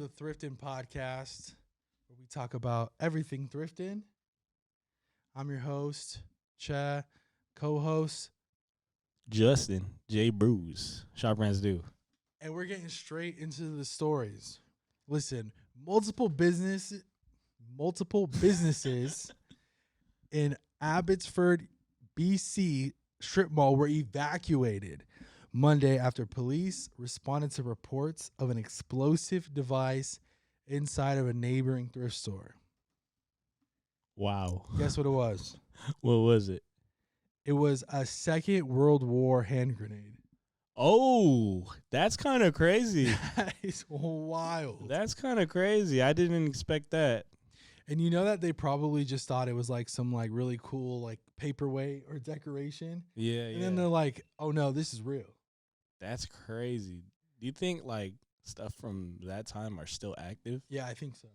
the Thrifting Podcast, where we talk about everything thrifting. I'm your host, Cha, co-host, Justin J. Bruce. Shop Brands do. and we're getting straight into the stories. Listen, multiple businesses in Abbotsford, BC strip mall were evacuated Monday after police responded to reports of an explosive device inside of a neighboring thrift store. Wow. Guess what it was? What was it? It was a Second World War hand grenade. Oh, that's kind of crazy. That is wild. That's kind of crazy. I didn't expect that. And you know that they probably just thought it was like some like really cool like paperweight or decoration. Yeah, And then they're like, oh no, this is real. That's crazy. Do you think like stuff from that time are still active? Yeah, I think so.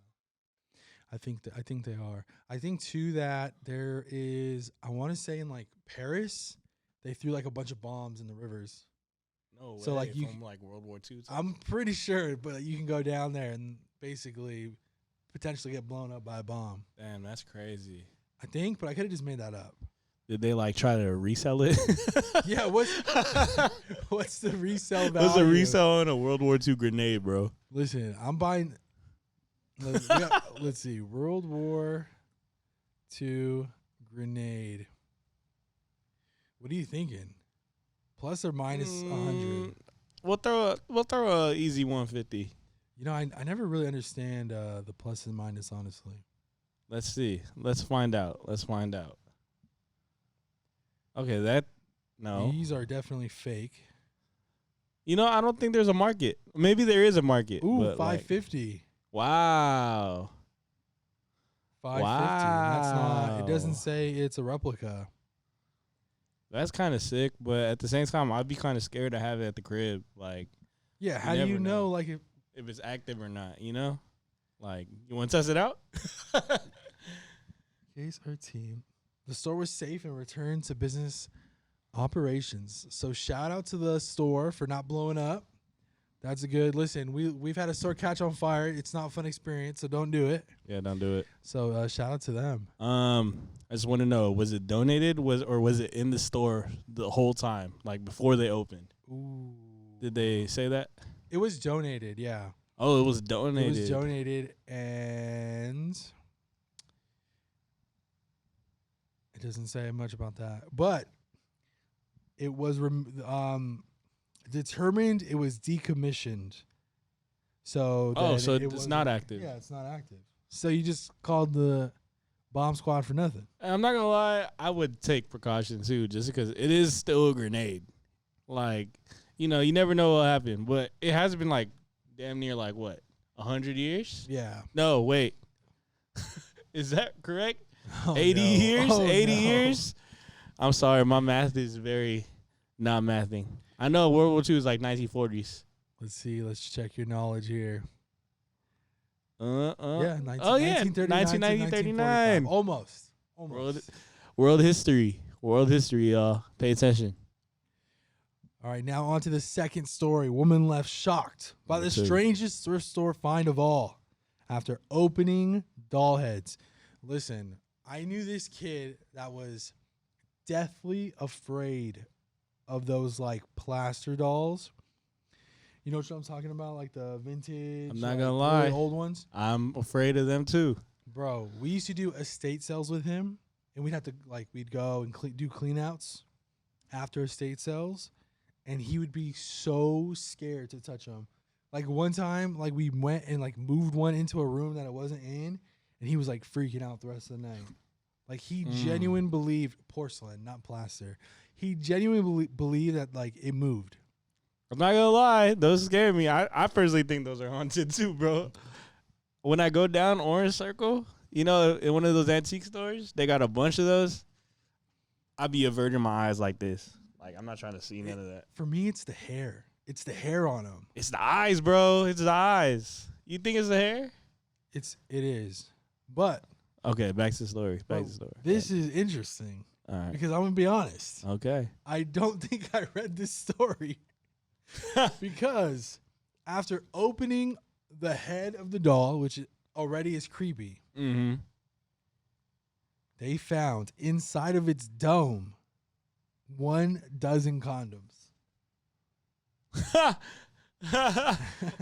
I think they are. I think too that there is, I want to say in like Paris, they threw like a bunch of bombs in the rivers. No way. So, like, you from like World War II. I'm pretty sure, but you can go down there and basically potentially get blown up by a bomb. Damn, that's crazy. I think, but I could have just made that up. Did they like try to resell it? Yeah, what's the resale value? What's a resell on a World War II grenade, bro? Listen, I'm buying. Let's see, World War II grenade. What are you thinking? Plus or minus 100? We'll throw a easy 150. You know, I never really understand the plus and minus, honestly. Let's see. Let's find out. Okay, no. These are definitely fake. You know, I don't think there's a market. Maybe there is a market. Ooh, but 550. Wow. 550. That's not. It doesn't say it's a replica. That's kind of sick, but at the same time, I'd be kind of scared to have it at the crib. Like, yeah, how do you know? Like, if it's active or not? You know, like, you want to test it out? Case our team. The store was safe and returned to business operations. So shout out to the store for not blowing up. That's a good listen. We've had a store catch on fire. It's not a fun experience, so don't do it. Yeah, don't do it. So shout out to them. I just want to know, was it donated? Or was it in the store the whole time, like before they opened? Ooh. Did they say that? It was donated, yeah. Oh, it was donated. It was donated, and it doesn't say much about that. But it was determined it was decommissioned. So so it's not active. Yeah, it's not active. So you just called the bomb squad for nothing. I'm not gonna lie, I would take precautions too, just because it is still a grenade. Like, you know, you never know what happened, but it has been like damn near like what, 100 years? Yeah. No, wait, is that correct? Oh, 80 no. years? Oh, 80 no. years? I'm sorry, my math is very not mathing. I know World War II is like 1940s. Let's see. Let's check your knowledge here. Yeah, 1939. 1939. Almost. World history, y'all. Pay attention. All right, now on to the second story. Woman left shocked by the strangest thrift store find of all after opening doll heads. Listen, I knew this kid that was deathly afraid of those like plaster dolls. You know what I'm talking about? Like the vintage. I'm not gonna lie, really old ones. I'm afraid of them too. Bro, we used to do estate sales with him, and we'd have to we'd go and do clean outs after estate sales, and he would be so scared to touch them. Like one time, like we went and like moved one into a room that it wasn't in, and he was like freaking out the rest of the night. Like he genuinely believed porcelain, not plaster. He genuinely believed that like it moved. I'm not gonna lie, those scare me. I personally think those are haunted too, bro. When I go down Orange Circle, you know, in one of those antique stores, they got a bunch of those. I be averting my eyes like this. Like, I'm not trying to see none of that. For me, it's the hair. It's the hair on them. It's the eyes, bro. It's the eyes. You think it's the hair? It is. But okay, back to the story. This is interesting. All right. Because I'm gonna be honest. Okay. I don't think I read this story because after opening the head of the doll, which already is creepy. Mm-hmm. They found inside of its dome 1 dozen condoms.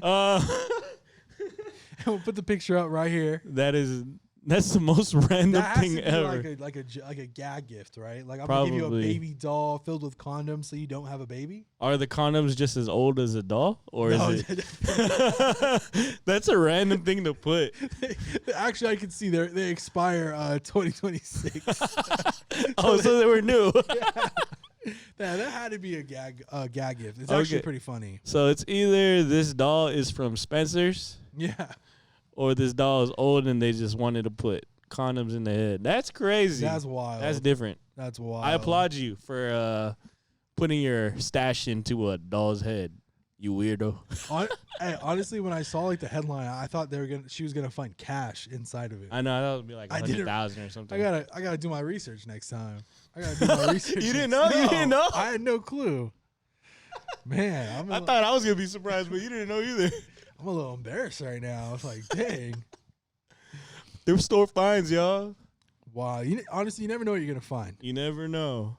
uh, And we'll put the picture up right here. That's the most random That has thing to be ever. like a gag gift, right? Like I'm gonna give you a Probably. baby doll filled with condoms so you don't have a baby. Are the condoms just as old as a doll, or No, is it? That's a random thing to put. Actually, I can see they expire 2026. Oh, so they were new. Yeah, that had to be a gag gift. It's actually Okay. pretty funny. So it's either this doll is from Spencer's, Yeah, or this doll is old and they just wanted to put condoms in the head. That's crazy. that's wild. That's different. That's wild. I applaud you for putting your stash into a doll's head. You weirdo. Hey, honestly, when I saw like the headline, I thought she was gonna find cash inside of it. I know that would be like I didn't- 100,000 or something. I gotta do my research next time. I gotta do my research. You didn't next- know? You didn't know? I had no clue. Man, I thought I was gonna be surprised, but you didn't know either. I'm a little embarrassed right now. I was like, dang. Thrift store finds, y'all. Wow. Honestly, you never know what you're gonna find. You never know.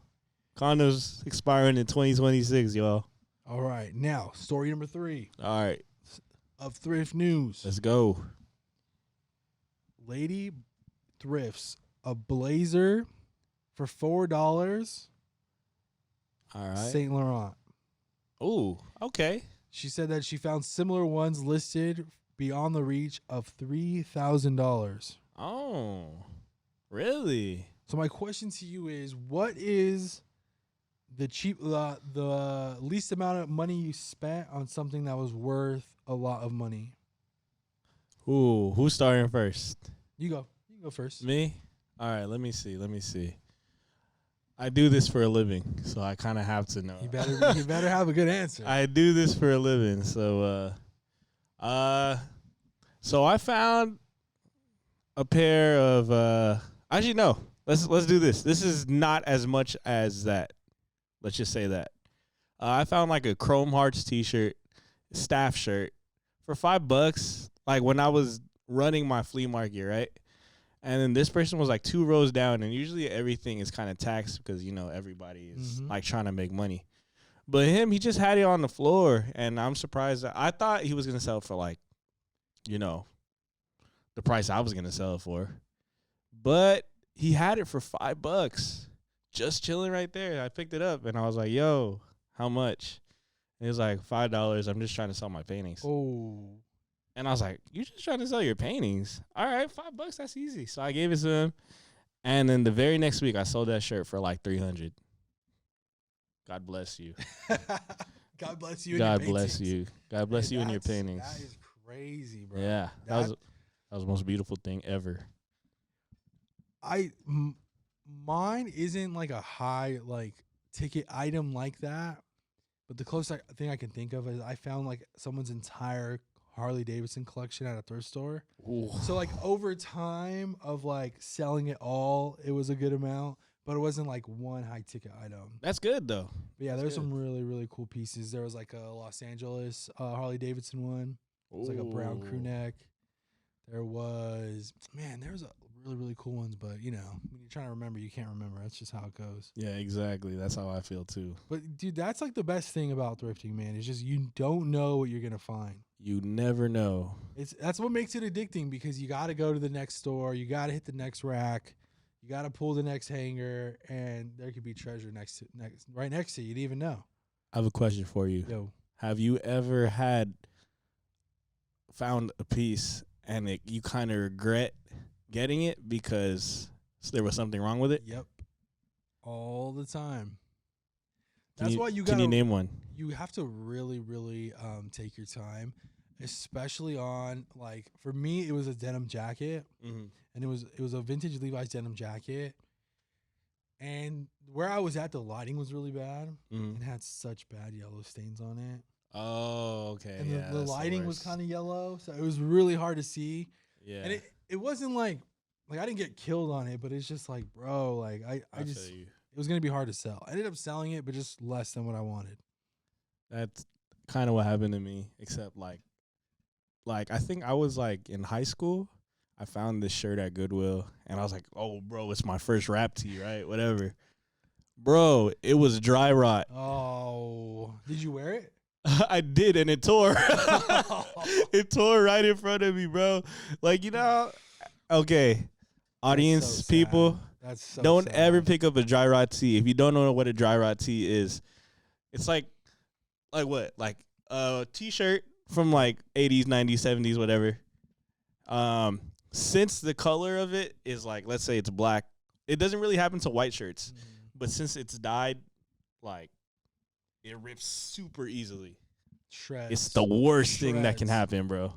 Condoms expiring in 2026, y'all. All right, now story number 3 All right, of thrift news. let's go. Lady thrifts a blazer for $4. All right. Saint Laurent. Ooh, okay. She said that she found similar ones listed beyond the reach of $3,000. Oh, really? So my question to you is, what is the least amount of money you spent on something that was worth a lot of money? Ooh, who's starting first? You go first. Me? All right, let me see. I do this for a living, so I kind of have to know. You better have a good answer. I do this for a living, so so I found a pair of actually no. Let's do this. This is not as much as that. Let's just say that. I found like a Chrome Hearts t-shirt, staff shirt for $5, like when I was running my flea market, right? And then this person was like 2 rows down, and usually everything is kind of taxed because, you know, everybody is like trying to make money. But he just had it on the floor, and I'm surprised. I thought he was going to sell it for like, you know, the price I was going to sell it for. But he had it for $5, just chilling right there. I picked it up, and I was like, yo, how much? And he was like, $5. I'm just trying to sell my paintings. Oh. And I was like, you just trying to sell your paintings? All right, $5, that's easy. So I gave it to him. And then the very next week, I sold that shirt for like $300. God bless you. God bless you. God bless you. God bless you and your paintings. That is crazy, bro. Yeah, that was the most beautiful thing ever. Mine isn't like a high like ticket item like that, but the closest thing I can think of is I found like someone's entire Harley Davidson collection at a thrift store. Ooh. So like over time of like selling it all, it was a good amount, but it wasn't like one high ticket item. That's good though. But yeah, That's there's good. some really, really cool pieces. There was like a Los Angeles Harley Davidson one. It was like a brown crew Ooh. neck. There was a really, really cool ones, but you know, when you're trying to remember, you can't remember. That's just how it goes. Yeah, exactly. That's how I feel too. But dude, that's like the best thing about thrifting, man. It's just you don't know what you're gonna find. You never know. That's what makes it addicting because you got to go to the next store, you got to hit the next rack, you got to pull the next hanger, and there could be treasure right next to you. You didn't even know. I have a question for you. Yo, Have you ever found a piece and you kind of regret getting it because there was something wrong with it? yep, all the time. Can That's you- why you Can got you name one? you have to really, really take your time, especially on like for me, it was a denim jacket, Mm-hmm. and it was a vintage Levi's denim jacket, and where I was at, the lighting was really bad. Mm-hmm. It had such bad yellow stains on it, Oh, okay. and yeah, the that's lighting was worst. kind of yellow, so it was really hard to see. Yeah. And it wasn't like I didn't get killed on it, but it's just like, bro, like I just feel you. it was gonna be hard to sell. I ended up selling it, but just less than what I wanted. That's kind of what happened to me, except like like I think I was like in high school. I found this shirt at Goodwill, and I was like, "Oh, bro, it's my first rap tee, right? Whatever." Bro, it was dry rot. Oh, did you wear it? I did, and it tore. It tore right in front of me, bro. Like, okay, audience so sad. people, That's so don't sad. ever pick up a dry rot tee. If you don't know what a dry rot tee is, it's like what? Like a t-shirt from like 80s, 90s, 70s, whatever. Since the color of it is like, let's say it's black, it doesn't really happen to white shirts. But since it's dyed, like, it rips super easily. Shreds. It's the worst thing that can Shreds. happen, bro.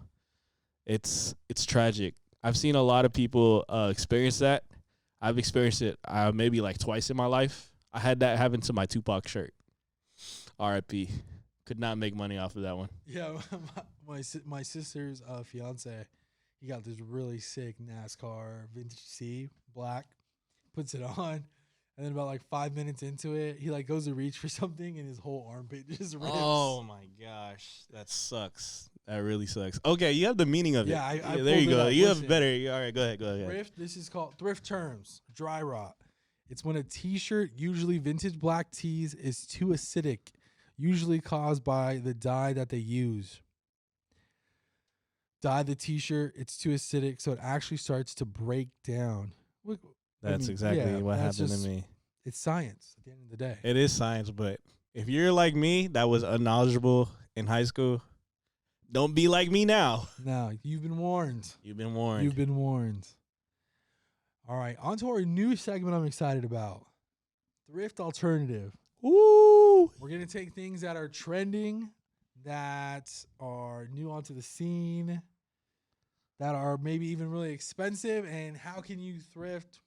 It's tragic. I've seen a lot of people experience that. I've experienced it maybe like twice in my life. I had that happen to my Tupac shirt. R.I.P. Could not make money off of that one. Yeah, my sister's fiance, he got this really sick NASCAR vintage C, black, puts it on. And then about like 5 minutes into it, he like goes to reach for something and his whole armpit just rips. Oh my gosh, that sucks. That really sucks. Okay, you have the meaning of it. Yeah, I there you pulled it go. up. You Listen. have better. All right, go ahead. Thrift, this is called thrift terms, dry rot. It's when a t-shirt, usually vintage black tees, is too acidic, usually caused by the dye that they use. Dye the t-shirt, it's too acidic, so it actually starts to break down. Look, That's exactly what happened to me. It's science at the end of the day. It is science, but if you're like me, that was unknowledgeable in high school, don't be like me now. No, you've been warned. You've been warned. You've been warned. All right, on to our new segment I'm excited about. Thrift alternative. Woo! We're going to take things that are trending, that are new onto the scene, that are maybe even really expensive, and how can you thrift,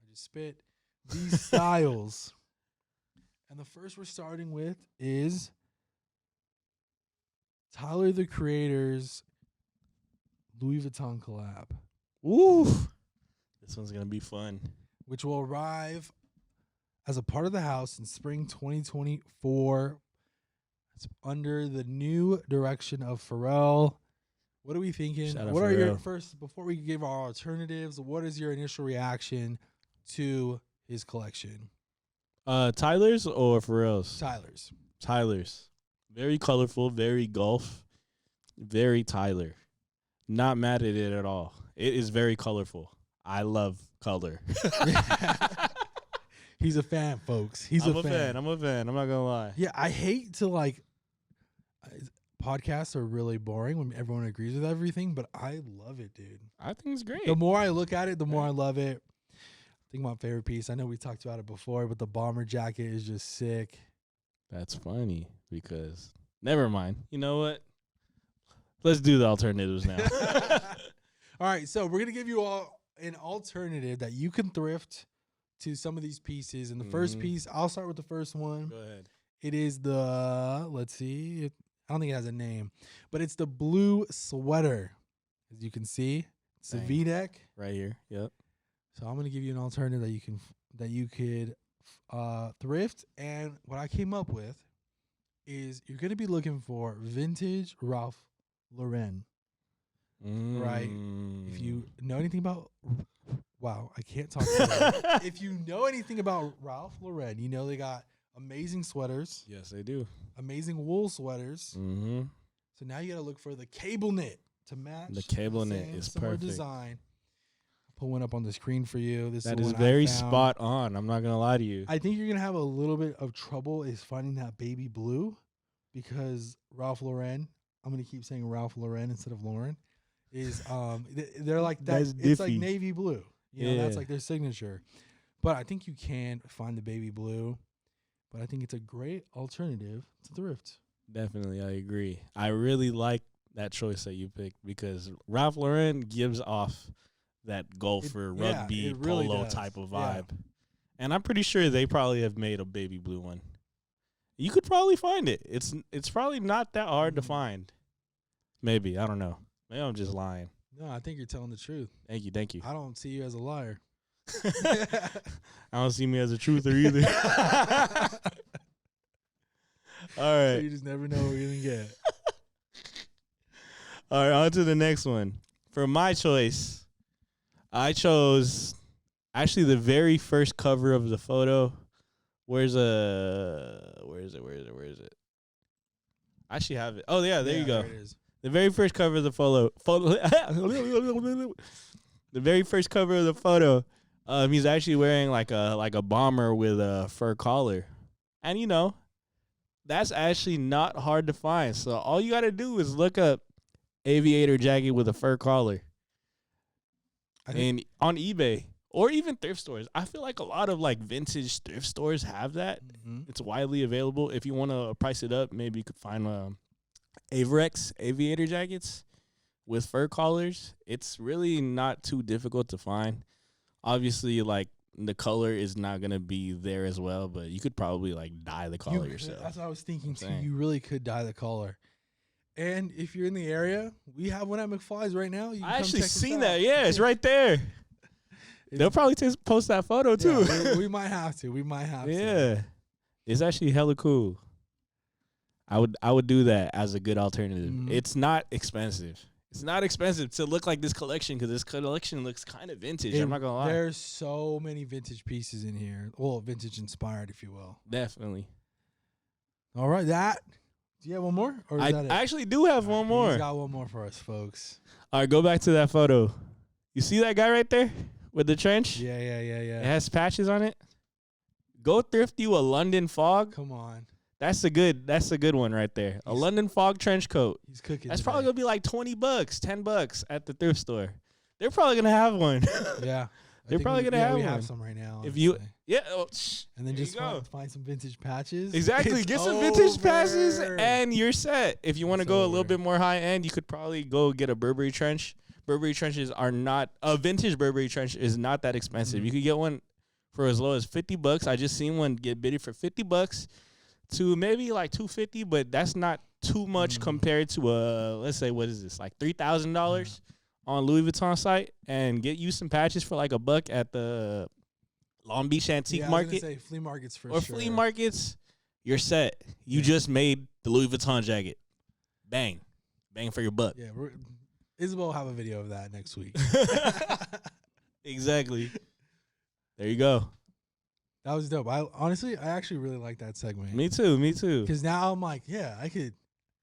I just spit, these styles. And the first we're starting with is Tyler, the Creator's Louis Vuitton collab, Woo! This one's going to be fun. which will arrive as a part of the house in spring 2024. It's under the new direction of Pharrell. What are we thinking? Shout out What are your Pharrell. first, before we give our alternatives, what is your initial reaction to his collection? Tyler's or Pharrell's? Tyler's. Tyler's. Very colorful, very golf, very Tyler. Not mad at it at all. It is very colorful. I love color. He's a fan, folks. He's I'm a fan. I'm a fan. I'm not gonna lie. Yeah, I hate to podcasts are really boring when everyone agrees with everything, but I love it, dude. I think it's great. The more I look at it, the more I love it. I think my favorite piece, I know we talked about it before, but the bomber jacket is just sick. That's funny because never mind. You know what? Let's do the alternatives now. All right, so we're going to give you all an alternative that you can thrift to some of these pieces. And the first piece, I'll start with the first one. Go ahead. It is the, let's see, I don't think it has a name, but it's the blue sweater. As you can see, it's a Dang. V-neck. Right here. Yep. So I'm going to give you an alternative that you could thrift. And what I came up with is you're going to be looking for vintage Ralph Lauren. Right. If you know anything about, wow, I can't talk today. If you know anything about Ralph Lauren, you know they got amazing sweaters, Yes, they do. amazing wool sweaters. Mm-hmm. So now you got to look for the cable knit to match. The cable knit same is similar perfect. design. I'll put one up on the screen for you. This That is is the one I very found. spot on. I'm not gonna lie to you. I think you're gonna have a little bit of trouble is finding that baby blue, because Ralph Lauren, I'm gonna keep saying Ralph Lauren instead of Lauren, is they're like that. That's It's like diffy. navy blue. You know, that's Yeah. like their signature. But I think you can find the baby blue. But I think it's a great alternative to thrift. Definitely, I agree. I really like that choice that you picked because Ralph Lauren gives off that golfer rugby it really polo does. type of Yeah. vibe. And I'm pretty sure they probably have made a baby blue one. You could probably find it. It's probably not that hard to find. Maybe, I don't know. Maybe I'm just lying. No, I think you're telling the truth. Thank you. I don't see you as a liar. I don't see me as a truther either. All So right. you just never know what you're gonna get. All right, on to the next one. For my choice, I chose actually the very first cover of the photo. Where is it? I actually have it. Oh yeah, there you go. There it is. The very first cover of the photo. The very first cover of the photo. He's actually wearing like a bomber with a fur collar, and you know, that's actually not hard to find. So all you gotta do is look up aviator jacket with a fur collar, and on eBay or even thrift stores. I feel like a lot of like vintage thrift stores have that. Mm-hmm. It's widely available. If you want to price it up, maybe you could find Averex aviator jackets with fur collars. It's really not too difficult to find. Obviously, like the color is not gonna be there as well, but you could probably like dye the color yourself. That's what I was thinking too. Saying. You really could dye the collar. And if you're in the area, we have one at McFly's right now. You can I come actually check us seen out. that. Yeah, it's right there. They'll probably post that photo too. Yeah, we might have to. We might have to. Yeah, it's actually hella cool. I would do that as a good alternative. Mhm. It's not expensive. It's not expensive to look like this collection because this collection looks kind of vintage. I'm not gonna lie. There's so many vintage pieces in here. Well, vintage inspired, if you will. Definitely. All right, do you have one more? Or is that it? I actually do have one more. He's got one more for us, folks. All right, go back to that photo. You see that guy right there with the trench? Yeah. It has patches on it. Go thrift you a London Fog. Come on. That's a good one right there. A London Fog trench coat. He's cooking. That's today. probably gonna be like $20, $10 at the thrift store. They're probably gonna have one. Yeah. They're probably gonna have we one. have some right now. If you, honestly. yeah, and then there just you go. find some vintage patches. Exactly. It's Get some vintage patches over. and you're set. If you want to It's go a over. little bit more high end, you could probably go get a Burberry trench. Burberry trenches are not a vintage Burberry trench is not that expensive. Mhm. You could get one for as low as $50. I just seen one get bidded for $50 to maybe like $250, but that's not too much compared to let's say what is this like $3,000 on Louis Vuitton site, and get you some patches for like $1 at the Long Beach Antique I was gonna Market say flea markets for or sure. flea markets. You're set. You just made the Louis Vuitton jacket. Bang, bang for your buck. Yeah, Isabel will have a video of that next week. Exactly. There you go. That was dope. I actually really like that segment. Me too. Because now I'm like, yeah, I could.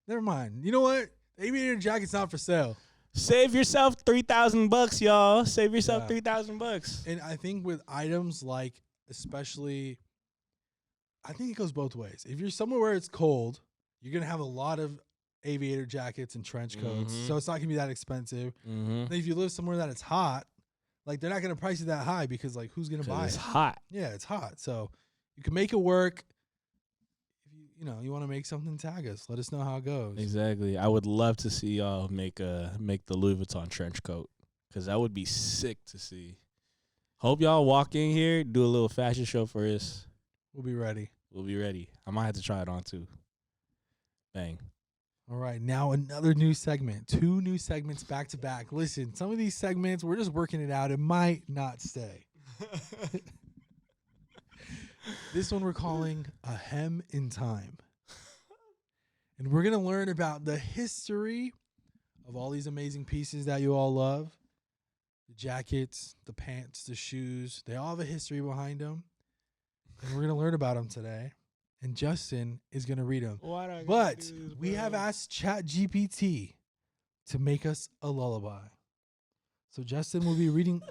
Never mind. You know what? The aviator jacket's not for sale. Save yourself $3,000, y'all. Save yourself Yeah. $3,000. And I think with items like, especially, I think it goes both ways. If you're somewhere where it's cold, you're gonna have a lot of aviator jackets and trench coats, Mhm. so it's not gonna be that expensive. Mm-hmm. And if you live somewhere that it's hot, like they're not gonna price it that high because like who's gonna buy It's it? hot. Yeah, it's hot, so you can make it work. If you want to make something, tag us. Let us know how it goes. Exactly. I would love to see y'all make the Louis Vuitton trench coat, because that would be sick to see. Hope y'all walk in here, do a little fashion show for us. We'll be ready. We'll be ready. I might have to try it on too. Bang. All right, now another new segment. 2 new segments back to back. Listen, some of these segments, we're just working it out. It might not stay. This one we're calling A Hem in Time. And we're going to learn about the history of all these amazing pieces that you all love. The jackets, the pants, the shoes. They all have a history behind them. And we're going to learn about them today. And Justin is going to read them. But we have asked ChatGPT to make us a lullaby. So Justin will be reading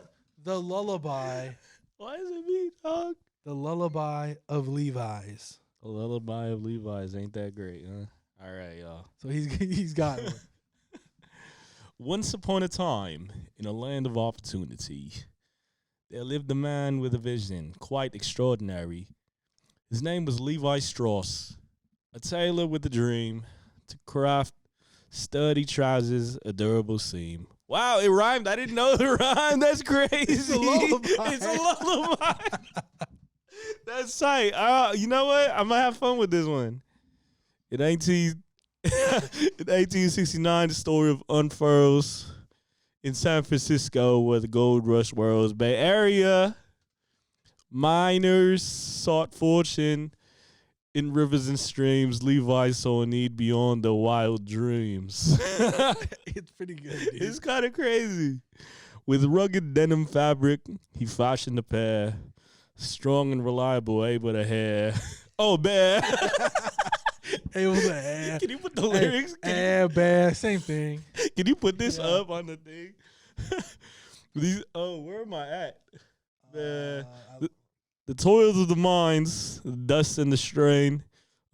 the lullaby. Why is it me, dog? The lullaby of Levi's. A lullaby of Levi's ain't that great, huh? All right, y'all. So he's got one. Once upon a time, in a land of opportunity, there lived a man with a vision quite extraordinary. His name was Levi Strauss, a tailor with a dream to craft sturdy trousers, a durable seam. Wow, it rhymed. I didn't know it rhymed. That's crazy. It's a lullaby. It's a lullaby. That's tight. You know what? I'm going to have fun with this one. In 1869, the story of unfurls in San Francisco, where the gold rush whirls Bay Area. Miners sought fortune In rivers and streams, Levi saw a need beyond the wild dreams. It's pretty good, dude. It's kind of crazy. With rugged denim fabric, he fashioned a pair, strong and reliable, able to hair. Oh, bear. Able to hair. Can you put the lyrics? Bear, same thing. Can you put this up on the thing? Where am I at? The toils of the mines, the dust and the strain,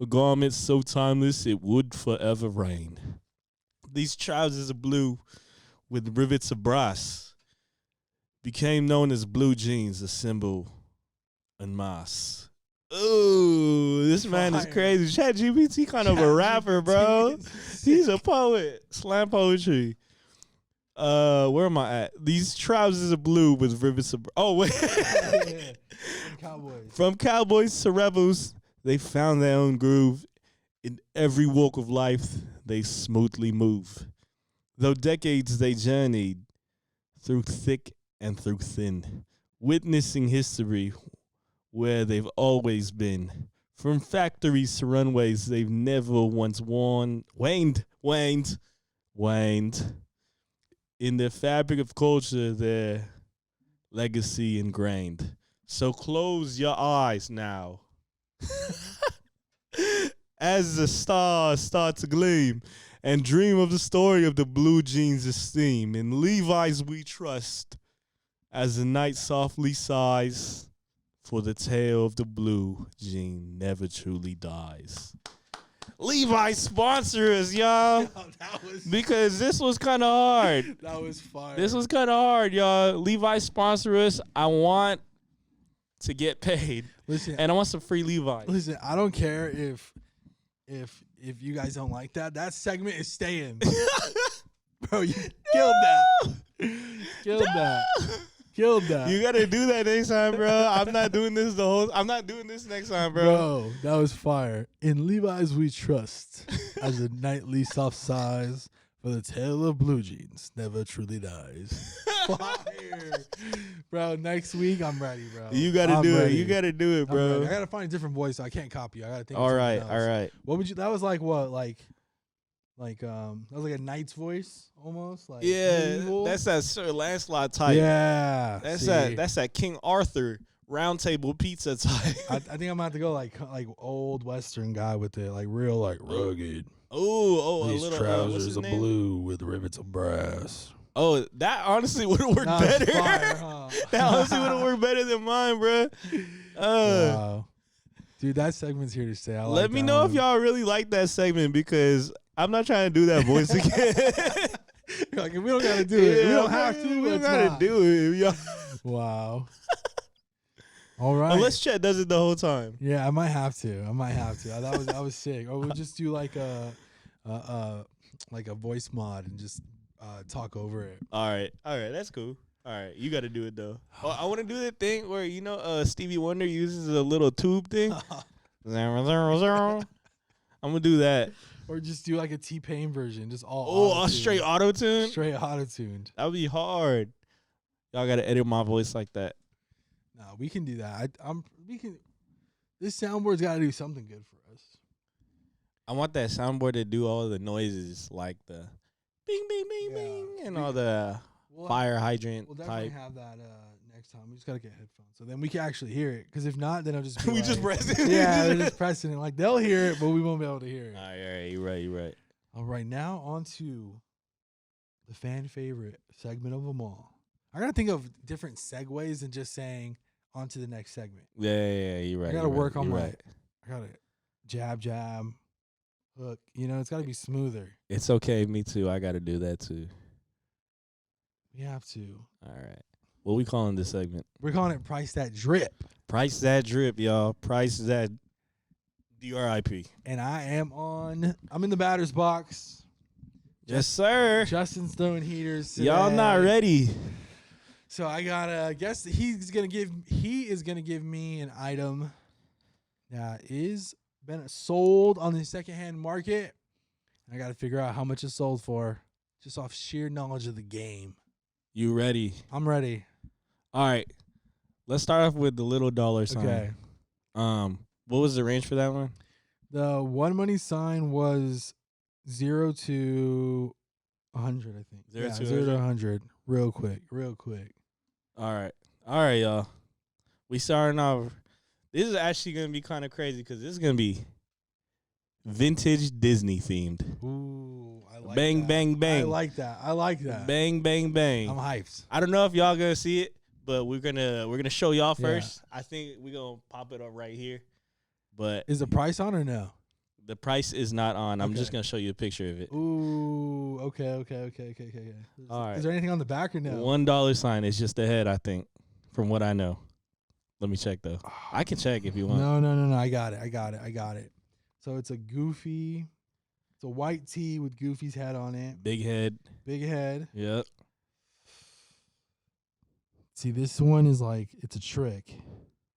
a garment so timeless it would forever rain. These trousers of blue with rivets of brass became known as blue jeans, a symbol en masse. Ooh, this man is crazy. ChatGPT kind of a rapper, bro. He's a poet. Slam poetry. Where am I at? These trousers are blue with rivets of. Oh wait. From cowboys to rebels, they found their own groove. In every walk of life, they smoothly move. Though decades they journeyed through thick and through thin, witnessing history where they've always been. From factories to runways, they've never once waned. In the fabric of culture, their legacy ingrained. So close your eyes now. As the stars start to gleam, and dream of the story of the blue jeans esteem. In Levi's we trust, as the night softly sighs, for the tale of the blue jean never truly dies. Levi sponsor us, y'all. Because this was kind of hard. That was fire. This was kind of hard, y'all. Levi sponsor us. I want to get paid. Listen, and I want some free Levi's. Listen, I don't care if you guys don't like that. That segment is staying. Bro, you killed that. Killed that. You gotta do that next time, bro. I'm not doing this next time, bro. Bro, that was fire. In Levi's we trust, as a nightly soft sighs, for the tale of blue jeans never truly dies. Fire. Bro, next week I'm ready, bro. You gotta do it. You gotta do it, bro. I gotta find a different voice so I can't copy you. I gotta think all of right, something else. all right. What would you that was like what? That was like a knight's voice almost. Like yeah, medieval. that's that Sir Lancelot type. Yeah. That's that King Arthur round table pizza type. I think I'm gonna have to go like old Western guy with it, like real like rugged. Oh, These a little trousers are blue with rivets of brass. Oh, that honestly would have worked better. Fire, huh? That honestly would have worked better than mine, bro. Wow. Dude, that segment's here to stay. Let me know if y'all really like that segment because I'm not trying to do that voice again. Like, if we don't gotta do it. We don't have to. We don't gotta do it. Y'all. Wow. All right. Unless Chet does it the whole time. Yeah, I might have to. That was sick. Or we'll just do like a voice mod and just talk over it. All right. That's cool. All right, you got to do it though. Oh, I want to do that thing where Stevie Wonder uses a little tube thing. 000. I'm gonna do that. Or just do like a T-Pain version, just all. all straight auto tune. Straight auto tuned. That would be hard. Y'all got to edit my voice like that. No, we can do that. We can. This soundboard's got to do something good for us. I want that soundboard to do all the noises like the bing, bing, bing, bing, and all the fire hydrant We'll definitely have that next time. We just got to get headphones. So then we can actually hear it. Because if not, then I'll just be we just press it. Yeah, we're just pressing it. Like, they'll hear it, but we won't be able to hear it. All right, you're right. All right, now on to the fan favorite segment of them all. I got to think of different segues than just saying on to the next segment. Yeah, you're right. I got to work on right. I got to jab, hook. It's got to be smoother. It's okay. Me too. I got to do that too. We have to. All right. What we calling this segment? We're calling it Price That Drip. Price That Drip, y'all. Price That DRIP. And I'm in the batter's box. Yes, sir. Justin's throwing heaters today. Y'all not ready. So I gotta guess that he is gonna give me an item that is been sold on the secondhand market. I gotta figure out how much it's sold for, just off sheer knowledge of the game. You ready? I'm ready. All right. Let's start off with the little dollar sign. Okay. What was the range for that one? The one money sign was 0 to 100, I think. 0 to 0 to 100? 100. Real quick. All right, y'all. We starting off. This is actually gonna be kind of crazy because this is gonna be vintage Disney themed. Ooh, I like Bang, that. bang, bang. I like that. Bang, bang, bang. I'm hyped. I don't know if y'all gonna see it, but we're gonna show y'all Yeah. first. I think we're gonna pop it up right here. But Is the price on or no? the price is not on. I'm Okay. just gonna show you a picture of it. Ooh, okay. All right. Is there anything on the back or no? $1 sign is just the head, I think, from what I know. Let me check though. I can check if you want. No. I got it. So it's a Goofy. It's a white tee with Goofy's head on it. Big head. Big head. Yep. See, this one is like, it's a trick.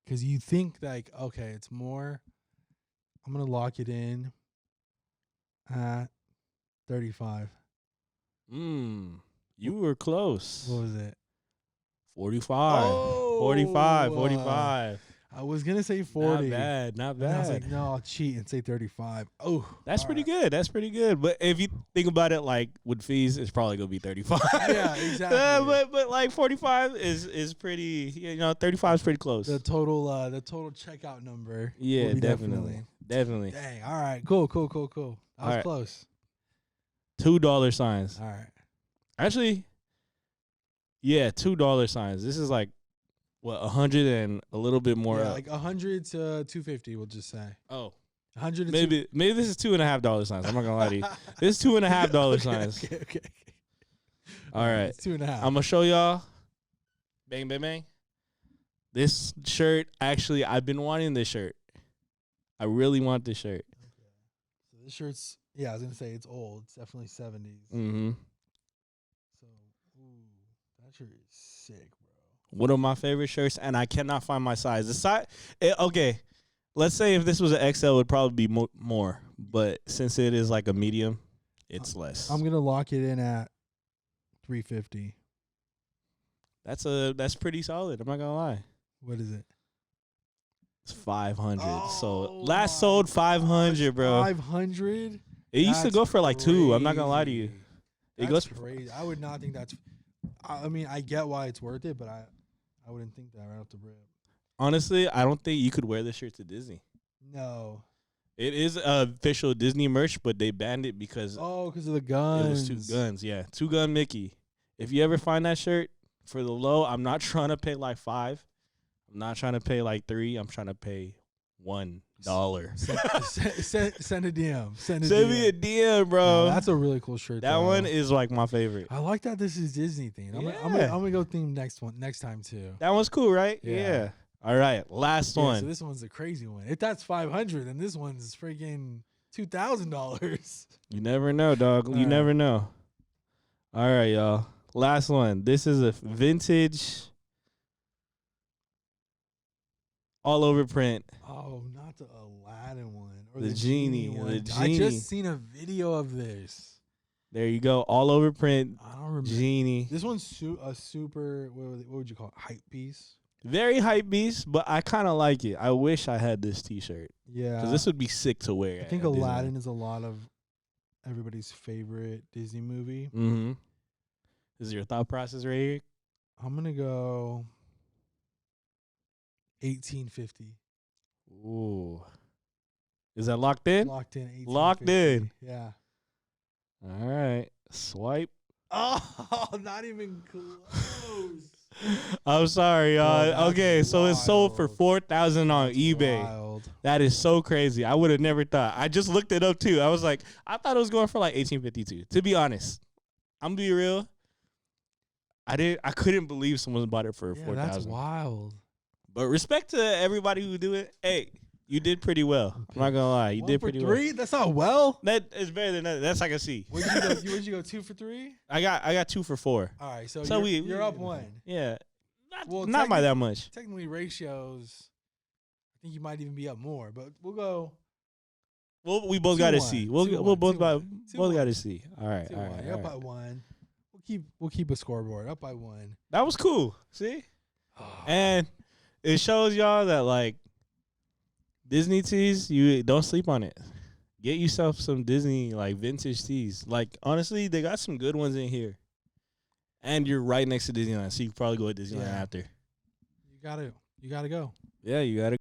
Because you think like, okay, it's more. I'm going to lock it in at 35. You were close. What was it? 45. Oh, 45. I was going to say 40. Not And I was bad. like, no, I'll cheat and say 35. Oh, That's all pretty right. good. But if you think about it, like with fees, it's probably gonna be 35. Yeah, exactly. but like 45 is pretty. 35 is pretty close. The total checkout number. Yeah, will be definitely. Dang. All right. Cool. That was right. close. $2 signs. All right. Actually, yeah, $2 signs. This is like what 100 and a little bit more. Yeah, like 100 to 250. We'll just say. Oh, 100 to maybe this is $2.50 signs. I'm not gonna lie to you. This is $2.50 signs. Okay. All right. It's 2.5. I'm gonna show y'all. Bang, bang, bang. This shirt, actually, I've been wanting this shirt. I really want this shirt. Okay. So this shirt's, I was gonna say it's old. It's definitely 70s. Mm-hmm. So, that shirt is sick, bro. One of my favorite shirts, and I cannot find my size. The size, okay. Let's say if this was an XL, it would probably be more. But since it is like a medium, it's less. I'm gonna lock it in at 350. That's pretty solid. I'm not gonna lie. What is it? It's 500. So Oh last my sold 500, gosh, bro. 500. It used to That's go for like 2. I'm not gonna lie to crazy. you. It That's goes. crazy. I would not think that's. I mean, I get why it's worth it, but I wouldn't think that right off the rip. Honestly, I don't think you could wear this shirt to Disney. No. It is official Disney merch, but they banned it because Oh, because of the guns. it was 2 guns. Yeah, 2-gun Mickey. If you ever find that shirt for the low, I'm not trying to pay like 5. I'm not trying to pay like 3. I'm trying to pay $1. Send a DM. Send me a DM, bro. No, that's a really cool shirt. That though. one is like my favorite. I like that this is Disney themed. I'm Yeah. gonna go theme next time too. That one's cool, right? Yeah. All right, last Yeah, one. so this one's a crazy one. If that's 500, then this one's freaking $2,000. You never know, dog. You never know. All right, y'all. Last one. This is a vintage all over print. Oh, not the Aladdin one or The the genie, one. the I genie. just seen a video of this. There you go. All over print. I don't remember. Genie. This one's a super. What would you call it? Hype piece. Very hype beast, but I kind of like it. I wish I had this T-shirt Yeah. because this would be sick to wear. I think Aladdin is a lot of everybody's favorite Disney movie. Mm-hmm. This is your thought process right here. I'm gonna go 1850. Ooh. Is that locked in? Locked in. Locked in. Yeah. All right. Swipe. Oh, not even close. I'm sorry, y'all. that's Okay, so it's sold for wild. $4,000 on eBay. Wild. That is so crazy. I would have never thought. I just looked it up too. I was like, I thought it was going for like 1852. To be honest, I'm gonna be real. I couldn't believe someone bought it for Yeah, 4,000. that's wild. But respect to everybody who do it. Hey, you did pretty well. I'm not gonna lie, you did pretty well. 3? That's not well. That is better than that. That's like a C. Where'd you go? Where'd you go? 2 for 3? I got 2 for 4. All right, so, So you're up 1. Yeah, Well, not by that much. Technically, ratios. I think you might even be up more, but we'll go. Well, we both got a 2-1, C. We'll 2-1, both 2-1. got a C. All right, 2-1. all right. You're All up by right. 1. We'll keep a scoreboard. Up by 1. That was cool. See, and it shows y'all that like Disney tees, you don't sleep on it. Get yourself some Disney like vintage tees. Like honestly, they got some good ones in here. And you're right next to Disneyland, so you can probably go to Disneyland Yeah. after. You gotta go. Yeah, you gotta